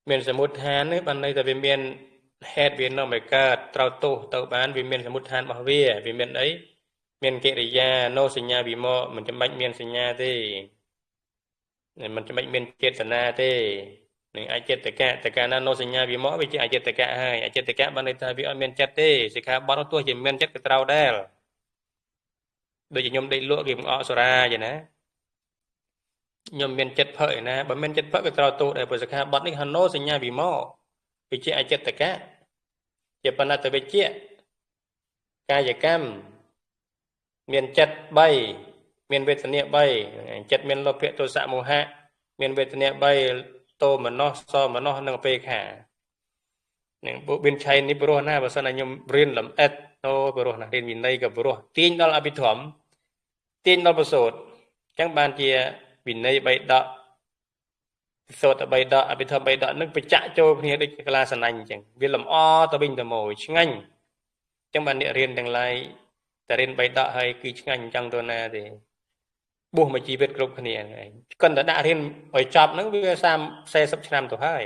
មានសមុទ្រឋាននេះបានន័យថាវាមានហេតុវានាំឲ្យកើតត្រូវទោសទៅបានវាមានសមុទ្រឋានរបស់វាមានអីមានកិរិយាណូសញ្ញាវិមកមិនចាំបាច់មានសញ្ញាទេមិនចាំបាច់មានចេតនាទេនឹងអចេតកៈតកាលណាណូសញ្ញាវិមកវាជាអចេតកៈហើយអចេតកៈបានន័យថាវាអត់មានចិត្តទេសិក្ខាបទនោះទោះជាមានចិត្តក៏ត្រូវដែរដូចជាខ្ញុំដេកលក់គេបង្អកសូរាចឹងណាខ្ញុំមានចិត្តភ័យណាបើមានចិត្តភ័យក៏ត្រូវទោសដែរព្រោះសិក្ខាបទនេះហណូសញ្ញាវិមកវិជាអចេតកៈជាបណ្ណតវិជ្ជៈកាយកម្មមានចិត្ត3មានវេទនា3ចិត្តមានលោភៈទោសៈមោហៈមានវេទនា3តោមនោសោមនោនិងអពេខានឹងពួកបិនឆៃនេះព្រោះណាបើសិនណាខ្ញុំរៀនលំអិតអូព្រោះណារៀនវិន័យក៏ព្រោះទាញដល់អភិធម្មទាញដល់ប្រសូតអញ្ចឹងបានជាវិន័យ3ដកសូត្រ3ដកអភិធម្ម3ដកនឹងបញ្ចាក់ចូលគ្នាដូចកលាសនាញ់អញ្ចឹងវាលំអទៅវិញទៅមកឆ្ងាញ់អញ្ចឹងបានអ្នករៀនទាំងឡាយតែរៀន3ដកហើយគឺឆ្ងាញ់អញ្ចឹងទៅណាទេបួសមួយជីវិតគ្រប់គ្នាឯងគាត់តែដាក់រៀនឲ្យចប់ហ្នឹងវា30 40ឆ្នាំទៅហើយ